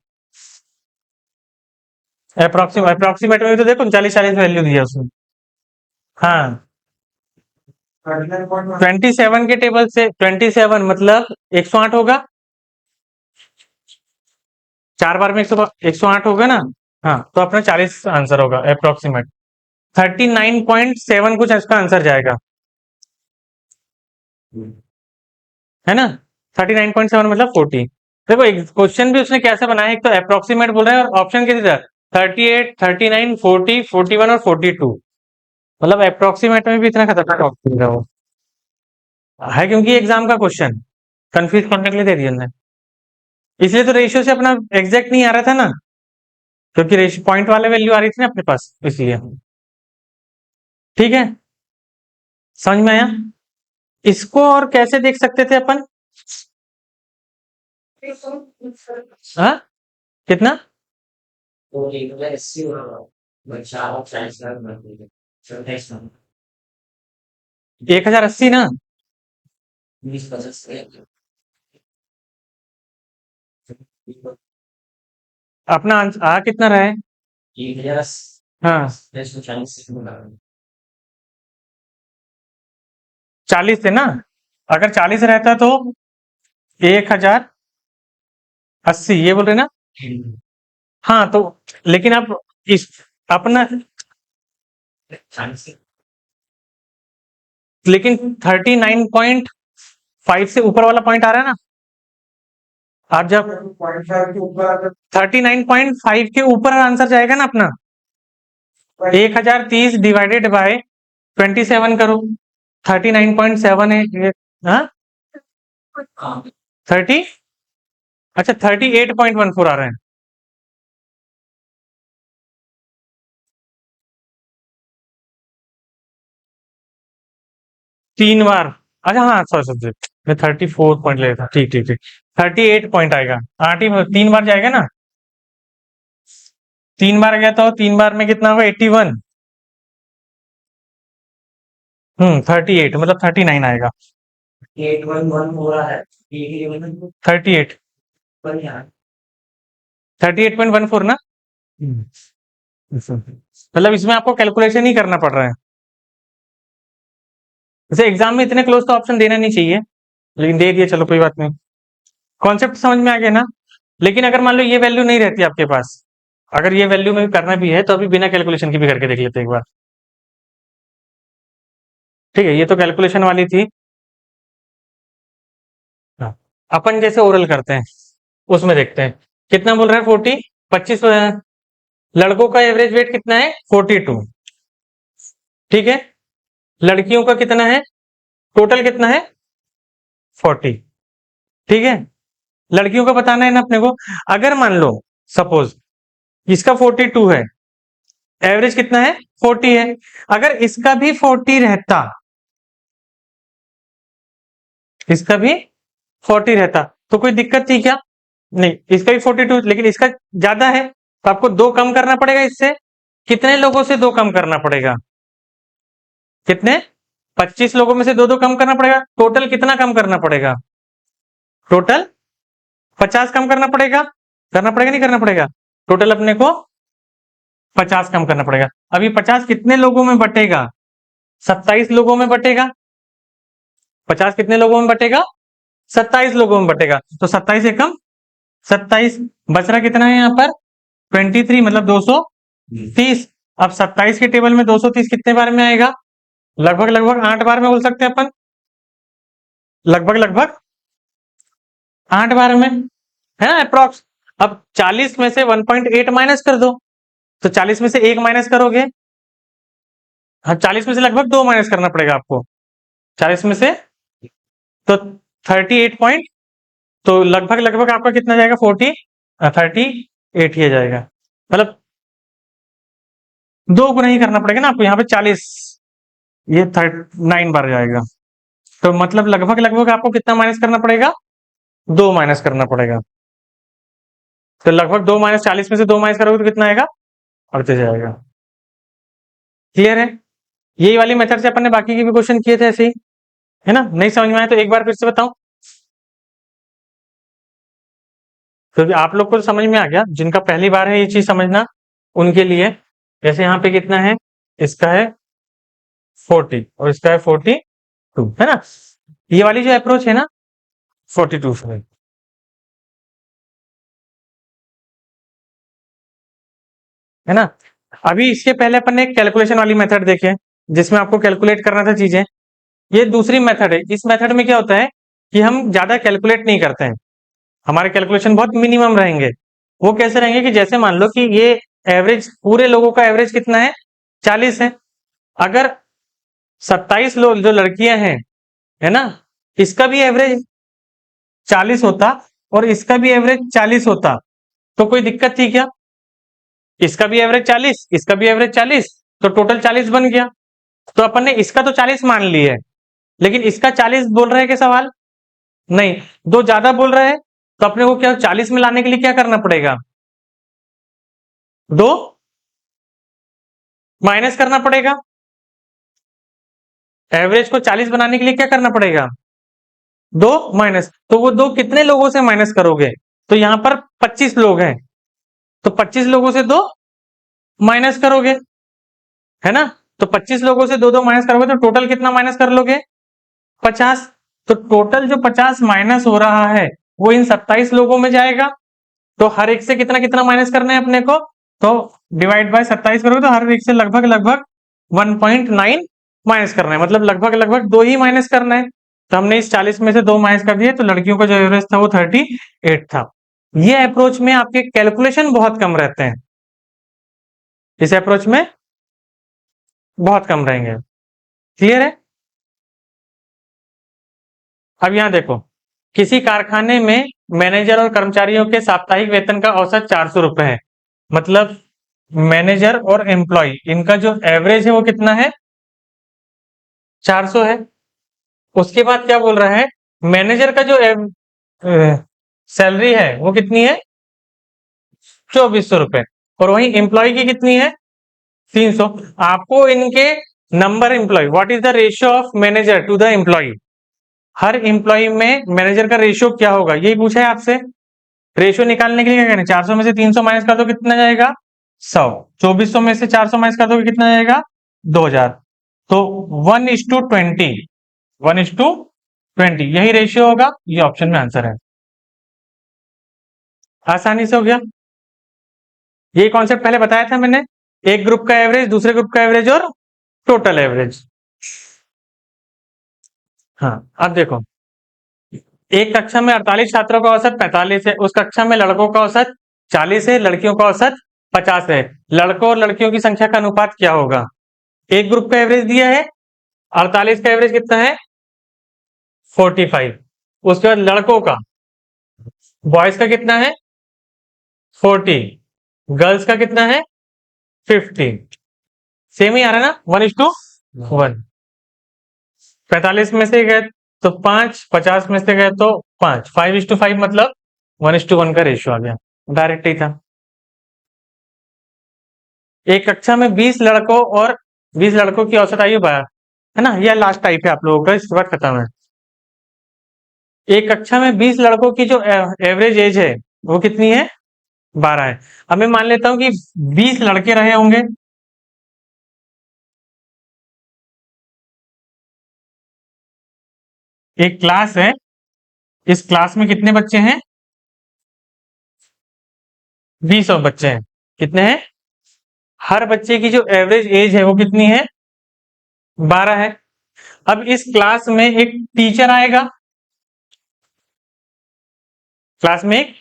अप्रोक्सीमेट में भी तो देखो 40 वैल्यू दी है उसने। हाँ, 27 के टेबल से 27 मतलब 108 होगा। 4 बार में 108 होगा ना? हाँ, तो अपना 40 आंसर होगा अप्रोक्सीमेट। 39.7 कुछ इसका आंसर जाएगा, है ना? 39.7 मतलब 40। देखो एक क्वेश्चन भी उसने कैसे बनाया, एक तो अप्रोक्सीमेट बोल रहा है और ऑप्शन कैसे था? 38, 39, 40, 41 और 42। मतलब अप्रोक्सीमेट में भी इतना खतरनाक ऑप्शन है वो, है क्योंकि एग्जाम का क्वेश्चन कंफ्यूज करने के लिए दे दिया हमने। इसलिए तो रेशियो से अपना एग्जैक्ट नहीं आ रहा था ना, क्योंकि रेशियो पॉइंट वाले वैल्यू आ रही थी ना अपने पास, इसलिए। ठीक है, समझ में आया? इसको और कैसे देख सकते थे अपन? हाँ, कितना? 1080 ना? अपना आ कितना रहा है? हाँ, 40 थे ना? अगर 40 रहता तो 1080 ये बोल रहे ना? हाँ तो, लेकिन आप इस अपना, लेकिन 39.5 से ऊपर वाला पॉइंट आ रहा है ना? आप जब 39.5 के ऊपर आंसर जाएगा ना अपना, 1030 डिवाइडेड बाय 27 करो, 39.7 है ये। हाँ, 30, अच्छा 38.14 आ रहे हैं। 3 बार, अच्छा हाँ सॉरी सॉरी, मैं 34 पॉइंट ले था, ठीक ठीक ठीक, 38 पॉइंट आएगा, 8 ही 3 बार जाएगा ना, 3 बार गया तो 3 बार में कितना होगा 81, 38 मतलब 39 आएगा, 38 38.14 ना। मतलब इसमें आपको कैलकुलेशन ही करना पड़ रहा है, जैसे एग्जाम में इतने क्लोज तो ऑप्शन देना नहीं चाहिए, लेकिन दे दिए, चलो कोई बात नहीं, कॉन्सेप्ट समझ में आ गया ना। लेकिन अगर मान लो ये वैल्यू नहीं रहती आपके पास, अगर ये वैल्यू में भी करना भी है तो अभी बिना कैलकुलेशन की भी करके देख लेते हैं एक बार, ठीक है, ये तो कैलकुलेशन वाली थी। हाँ, अपन जैसे ओरल करते हैं उसमें देखते हैं, कितना बोल रहे हैं 40, 25, लड़कों का एवरेज वेट कितना है 42, ठीक है, लड़कियों का कितना है, टोटल कितना है 40, ठीक है, लड़कियों का बताना है ना अपने को। अगर मान लो सपोज इसका 42 है, एवरेज कितना है 40 है, अगर इसका भी 40 रहता, इसका भी 40 रहता तो कोई दिक्कत थी क्या, नहीं, इसका भी 42 लेकिन इसका ज्यादा है, तो आपको दो कम करना पड़ेगा इससे, कितने लोगों से दो कम करना पड़ेगा, कितने, 25 लोगों में से दो दो कम करना पड़ेगा, टोटल कितना कम करना पड़ेगा, टोटल 50 कम करना पड़ेगा नहीं करना पड़ेगा, टोटल अपने को 50 कम करना पड़ेगा। अब ये 50 कितने लोगों में बटेगा, 27 लोगों में बटेगा, 50 कितने लोगों में बटेगा, 27 लोगों में बटेगा, तो 27 एकम 27, बच रहा कितना है यहाँ पर 23, मतलब 230। अब 27 के टेबल में 230 कितने बार में आएगा, लगभग लगभग 8 बार में बोल सकते हैं अपन, लगभग लगभग 8 बार में, है ना अप्रोक्स। अब 40 में से 1.8 माइनस कर दो, तो 40 में से 1 माइनस करोगे, हाँ 40 में से लगभग 2 माइनस करना पड़ेगा आपको, 40 में से, तो 38 पॉइंट, तो लगभग लगभग आपका कितना जाएगा 38 ही जाएगा, मतलब 2 गुना ही करना पड़ेगा ना आपको, यहाँ पे 40, ये 39 बार जाएगा, तो मतलब लगभग लगभग आपको कितना माइनस करना पड़ेगा, 2 माइनस करना पड़ेगा, तो लगभग 2 माइनस 40 में से 2 माइनस करोगे तो कितना आएगा 38 जाएगा। क्लियर है, यही वाली मेथड से अपन ने बाकी के भी क्वेश्चन किए थे ऐसे ही, है ना, नहीं समझ में आया तो एक बार फिर से बताऊं, क्योंकि आप लोग को तो समझ में आ गया, जिनका पहली बार है ये चीज समझना उनके लिए, जैसे यहाँ पे कितना है, इसका है 40 और इसका है 42, है ना, ये वाली जो अप्रोच है ना 42 से, है ना। अभी इसके पहले अपन ने एक कैलकुलेशन वाली मेथड देखे, जिसमें आपको कैलकुलेट करना था चीजें, ये दूसरी मेथड है। इस मेथड में क्या होता है कि हम ज्यादा कैलकुलेट नहीं करते हैं, हमारे कैलकुलेशन बहुत मिनिमम रहेंगे। वो कैसे रहेंगे कि जैसे मान लो कि ये एवरेज, पूरे लोगों का एवरेज कितना है 40 है, अगर 27 लोग जो लड़कियां हैं, है ना, इसका भी एवरेज 40 होता और इसका भी एवरेज 40 होता, तो कोई दिक्कत थी क्या, इसका भी एवरेज 40, इसका भी एवरेज 40, तो टोटल 40 बन गया, तो अपन ने इसका तो 40 मान लिया है, लेकिन इसका 40 बोल रहे हैं कि सवाल, नहीं, दो ज्यादा बोल रहे हैं, तो अपने को क्या 40 में लाने के लिए क्या करना पड़ेगा, दो माइनस करना पड़ेगा, एवरेज को 40 बनाने के लिए क्या करना पड़ेगा, दो माइनस, तो वो दो कितने लोगों से माइनस करोगे, तो यहां पर 25 लोग हैं, तो 25 लोगों से दो माइनस करोगे, है ना, तो 25 लोगों से दो दो माइनस करोगे तो टोटल कितना माइनस कर लोगे 50, तो टोटल जो 50 माइनस हो रहा है वो इन 27 लोगों में जाएगा, तो हर एक से कितना कितना माइनस करना है अपने को, तो डिवाइड बाय 27 करोगे तो हर एक से लगभग लगभग 1.9 माइनस करना है, मतलब लगभग लगभग दो ही माइनस करना है, तो हमने इस 40 में से दो माइनस कर दिए, तो लड़कियों का जो एवरेज था वो 38 था। ये अप्रोच में आपके कैलकुलेशन बहुत कम रहते हैं, इस अप्रोच में बहुत कम रहेंगे। क्लियर है, अब यहां देखो, किसी कारखाने में मैनेजर और कर्मचारियों के साप्ताहिक वेतन का औसत 400 रुपए है, मतलब मैनेजर और एम्प्लॉय इनका जो एवरेज है वो कितना है 400 है, उसके बाद क्या बोल रहा है, मैनेजर का जो सैलरी है वो कितनी है, 2400 रुपए, और वही एम्प्लॉय की कितनी है, 300। आपको इनके number employee, what is the ratio of manager to the employee, हर एम्प्लॉय में मैनेजर का रेशियो क्या होगा, यही पूछा है आपसे। रेशियो निकालने के लिए क्या करें, 400 में से 300 माइनस कर दो, कितना जाएगा, 100। 2400 में से 400 माइनस कर दो, कितना जाएगा, 2000। तो 1:20, 1:20, यही रेशियो होगा, ये ऑप्शन में आंसर है। आसानी से हो गया। ये कॉन्सेप्ट पहले बताया था मैंने, एक ग्रुप का एवरेज, दूसरे ग्रुप का एवरेज और टोटल एवरेज। हाँ, अब देखो, एक कक्षा में 48 छात्रों का औसत 45 है, उस कक्षा में लड़कों का औसत 40 है, लड़कियों का औसत 50 है, लड़कों और लड़कियों की संख्या का अनुपात क्या होगा। एक ग्रुप का एवरेज दिया है, 48 का एवरेज कितना है, 45। उसके बाद लड़कों का, बॉयज का कितना है, 40, गर्ल्स का कितना है, 50। सेम ही आ रहा है ना, 1:1। 45 में से गए तो 5, 50 में से गए तो 5, 5:5, मतलब 1:1 का रेशियो आ गया, डायरेक्ट ही था। एक कक्षा में 20 लड़कों और 20 लड़कों की औसत आयु 12 है ना, यह लास्ट टाइप है आप लोगों का, इसके बाद खत्म है। एक कक्षा में 20 लड़कों की जो एवरेज एज है वो कितनी है, 12 है। अब मैं मान लेता हूं कि 20 लड़के रहे होंगे, एक क्लास है, इस क्लास में कितने बच्चे हैं, 20 और बच्चे हैं, कितने हैं, हर बच्चे की जो एवरेज एज है वो कितनी है, 12 है। अब इस क्लास में एक टीचर आएगा, क्लास में एक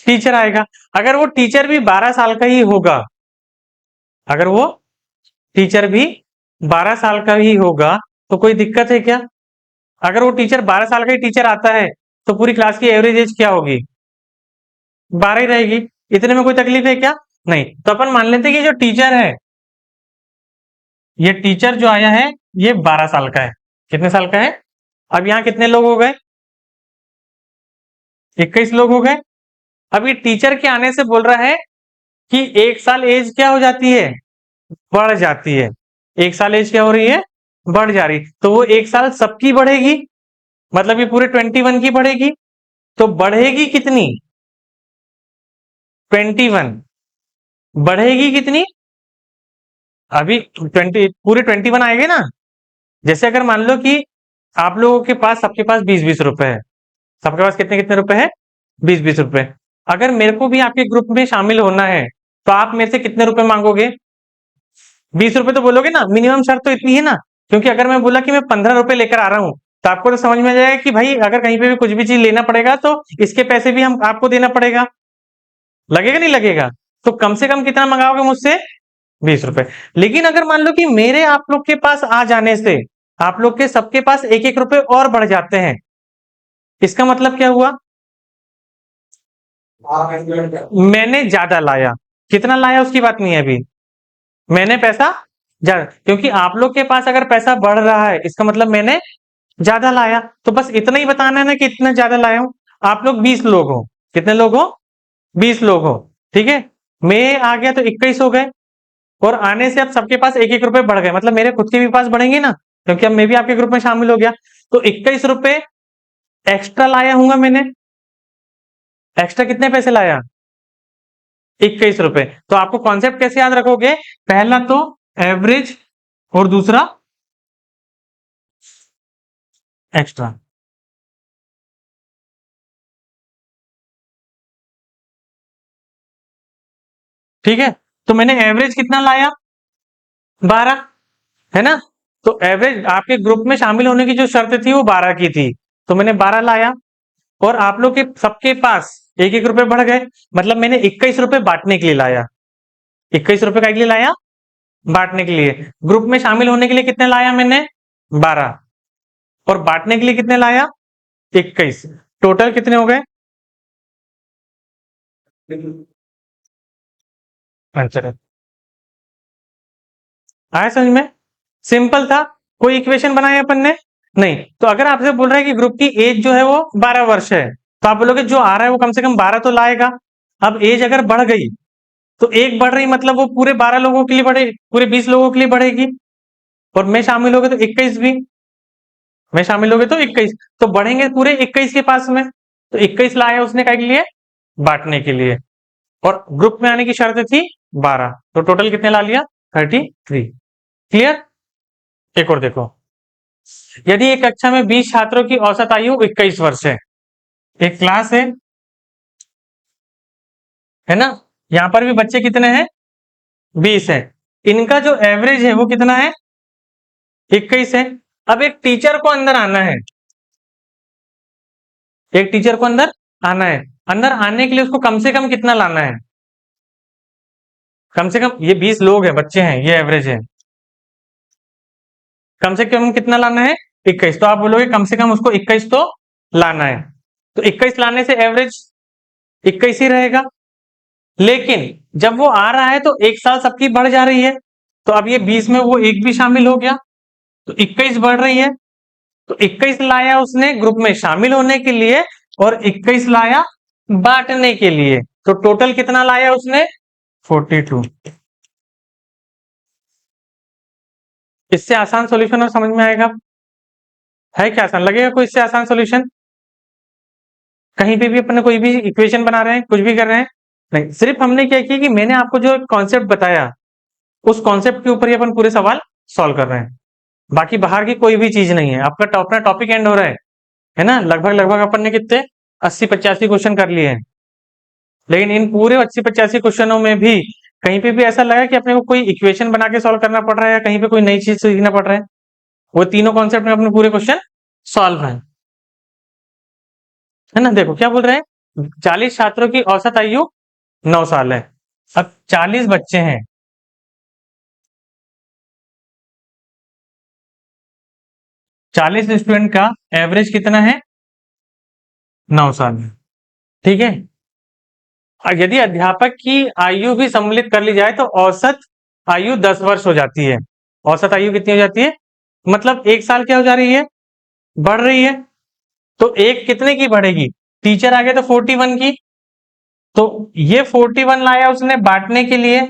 टीचर आएगा, अगर वो टीचर भी 12 साल का ही होगा, अगर वो टीचर भी 12 साल का ही होगा तो कोई दिक्कत है क्या। अगर वो टीचर 12 साल का ही टीचर आता है तो पूरी क्लास की एवरेज एज क्या होगी, 12 ही रहेगी। इतने में कोई तकलीफ है क्या, नहीं। तो अपन मान लेते हैं कि जो टीचर है, ये टीचर जो आया है ये 12 साल का है, कितने साल का है। अब यहाँ कितने लोग हो गए, 21 लोग हो गए। अब ये टीचर के आने से बोल रहा है कि एक साल एज क्या हो जाती है, बढ़ जाती है। एक साल एज क्या हो रही है, बढ़ जा रही, तो वो एक साल सबकी बढ़ेगी, मतलब ये पूरे 21 की बढ़ेगी। तो बढ़ेगी कितनी, 21, बढ़ेगी कितनी, अभी 20, पूरे 21 आएंगे ना। जैसे अगर मान लो कि आप लोगों के पास, सबके पास 20-20 रुपए है, सबके पास कितने कितने रुपए है, 20-20 रुपए। अगर मेरे को भी आपके ग्रुप में शामिल होना है तो आप मेरे से कितने रुपए मांगोगे, 20 रुपए तो बोलोगे ना, मिनिमम शर्त तो इतनी है ना। क्योंकि अगर मैं बोला कि मैं 15 रुपए लेकर आ रहा हूं तो आपको तो समझ में आ जाएगा कि भाई अगर कहीं पे भी कुछ भी चीज लेना पड़ेगा तो इसके पैसे भी हम आपको देना पड़ेगा, लगेगा नहीं लगेगा। तो कम से कम कितना मंगाओगे मुझसे, 20 रुपए। लेकिन अगर मान लो कि मेरे आप लोग के पास आ जाने से आप लोग के सबके पास 1-1 रुपए और बढ़ जाते हैं, इसका मतलब क्या हुआ, मैंने ज्यादा लाया, कितना लाया उसकी बात नहीं है अभी, मैंने पैसा ज्यादा, क्योंकि आप लोग के पास अगर पैसा बढ़ रहा है इसका मतलब मैंने ज्यादा लाया। तो बस इतना ही बताना है ना कि इतना ज्यादा लाया हूं। आप लोग 20 लोग हो, कितने लोग हो, 20 लोग हो, ठीक है। मैं आ गया तो 21 हो गए, और आने से अब सबके पास 1-1 रुपए बढ़ गए, मतलब मेरे खुद के भी पास बढ़ेंगे ना, क्योंकि अब मैं भी आपके ग्रुप में शामिल हो गया। तो 21 रुपए एक्स्ट्रा लाया हूंगा मैंने, एक्स्ट्रा कितने पैसे लाया, 21 रुपए। तो आपको कॉन्सेप्ट कैसे याद रखोगे, पहला तो एवरेज और दूसरा एक्स्ट्रा, ठीक है। तो मैंने एवरेज कितना लाया, 12, है ना। तो एवरेज आपके ग्रुप में शामिल होने की जो शर्त थी वो 12 की थी, तो मैंने 12 लाया, और आप लोग के सबके पास 1-1 रुपए बढ़ गए, मतलब मैंने 21 रुपए बांटने के लिए लाया, 21 रुपए का के लिए लाया, बांटने के लिए। ग्रुप में शामिल होने के लिए कितने लाया मैंने, 12, और बांटने के लिए कितने लाया, 21। टोटल कितने हो गए, आंसर आया समझ में, सिंपल था। कोई इक्वेशन बनाई अपन ने, नहीं। तो अगर आपसे बोल रहा है कि ग्रुप की एज जो है वो 12 वर्ष है, तो आप बोलोगे जो आ रहा है वो कम से कम 12 तो लाएगा। अब एज अगर बढ़ गई तो एक बढ़ रही, मतलब वो पूरे 12 लोगों के लिए बढ़े, पूरे 20 लोगों के लिए बढ़ेगी, और मैं शामिल हो गए तो 21 भी, मैं शामिल हो गए तो 21, तो बढ़ेंगे पूरे 21 के पास में। तो 21 लाया उसने क्या के लिए, बांटने के लिए, और ग्रुप में आने की शर्त थी 12, तो टोटल कितने ला लिया, 33। क्लियर। एक और देखो, यदि एक कक्षा में 20 छात्रों की औसत आयु 21 वर्ष है, एक क्लास है ना, यहां पर भी बच्चे कितने हैं, 20 है, इनका जो एवरेज है वो कितना है, 21 है। अब एक टीचर को अंदर आना है, एक टीचर को अंदर आना है, अंदर आने के लिए उसको कम से कम कितना लाना है, कम से कम, ये 20 लोग हैं, बच्चे हैं, ये एवरेज है, कम से कम कितना लाना है, 21। तो आप बोलोगे कम से कम उसको 21 तो लाना है, तो 21 लाने से एवरेज 21 ही रहेगा। लेकिन जब वो आ रहा है तो एक साल सबकी बढ़ जा रही है, तो अब ये 20 में वो एक भी शामिल हो गया, तो 21 बढ़ रही है, तो 21 लाया उसने ग्रुप में शामिल होने के लिए, और 21 लाया बांटने के लिए, तो टोटल कितना लाया उसने, 42। इससे आसान सॉल्यूशन और समझ में आएगा, है क्या आसान लगेगा कोई इससे आसान सॉल्यूशन, कहीं पे भी अपने कोई भी इक्वेशन बना रहे हैं, कुछ भी कर रहे हैं, नहीं, सिर्फ हमने क्या किया कि मैंने आपको जो कॉन्सेप्ट बताया उस कॉन्सेप्ट के ऊपर ही अपन पूरे सवाल सॉल्व कर रहे हैं, बाकी बाहर की कोई भी चीज नहीं है। आपका अपना टॉपिक एंड हो रहा है ना, लगभग लगभग अपन ने कितने 80-85 क्वेश्चन कर लिए हैं, लेकिन इन पूरे 80-85 क्वेश्चनों में भी कहीं पे भी ऐसा लगा कि अपने को कोई इक्वेशन बना के सॉल्व करना पड़ रहा है, या कहीं पे कोई नई चीज सीखना पड़ रहा है, वो तीनों कॉन्सेप्ट में अपने पूरे क्वेश्चन सॉल्व है ना। देखो क्या बोल रहे हैं, 40 छात्रों की औसत आयु 9 साल है, अब 40 बच्चे हैं, 40 स्टूडेंट का एवरेज कितना है, 9 साल है, ठीक है। और यदि अध्यापक की आयु भी सम्मिलित कर ली जाए तो औसत आयु 10 वर्ष हो जाती है। औसत आयु कितनी हो जाती है, मतलब एक साल क्या हो जा रही है, बढ़ रही है, तो एक कितने की बढ़ेगी, टीचर आ गए तो 41 की, तो ये 41 लाया उसने बांटने के लिए,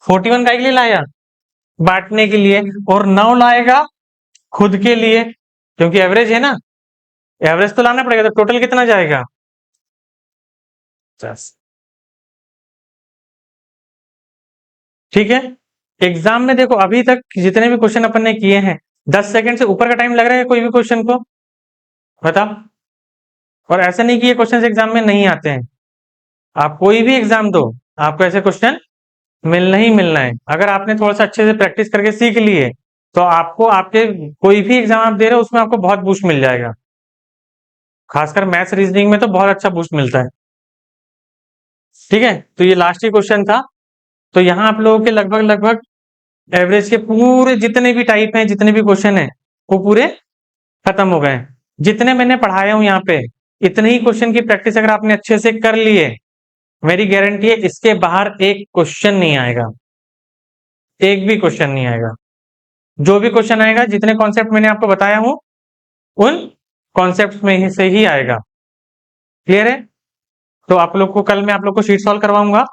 41 का के लिए लाया, बांटने के लिए, और 9 लाएगा खुद के लिए, क्योंकि एवरेज है ना, एवरेज तो लाना पड़ेगा, तो टोटल कितना जाएगा, 50। ठीक है। एग्जाम में देखो अभी तक जितने भी क्वेश्चन अपन ने किए हैं 10 सेकंड से ऊपर का टाइम लग रहा है कोई भी क्वेश्चन को, बताओ। और ऐसा नहीं कि ये क्वेश्चन एग्जाम में नहीं आते हैं, आप कोई भी एग्जाम दो आपको ऐसे क्वेश्चन मिलना ही मिलना है। अगर आपने थोड़ा सा अच्छे से प्रैक्टिस करके सीख लिए तो आपको आपके कोई भी एग्जाम आप दे रहे हो उसमें आपको बहुत बूस्ट मिल जाएगा, खासकर मैथ्स रीजनिंग में तो बहुत अच्छा बूस्ट मिलता है। ठीक है, तो ये लास्ट ही क्वेश्चन था। तो यहाँ आप लोगों के लगभग लगभग एवरेज के पूरे जितने भी टाइप हैं, जितने भी क्वेश्चन हैं वो पूरे खत्म हो गए। जितने मैंने पढ़ाया हूं यहाँ पे, इतने ही क्वेश्चन की प्रैक्टिस अगर आपने अच्छे से कर ली है, मेरी गारंटी है इसके बाहर एक क्वेश्चन नहीं आएगा, एक भी क्वेश्चन नहीं आएगा। जो भी क्वेश्चन आएगा, जितने कॉन्सेप्ट मैंने आपको बताया हूं उन कॉन्सेप्ट में ही से ही आएगा। क्लियर है। तो आप लोग को कल मैं आप लोग को शीट सॉल्व करवाऊंगा।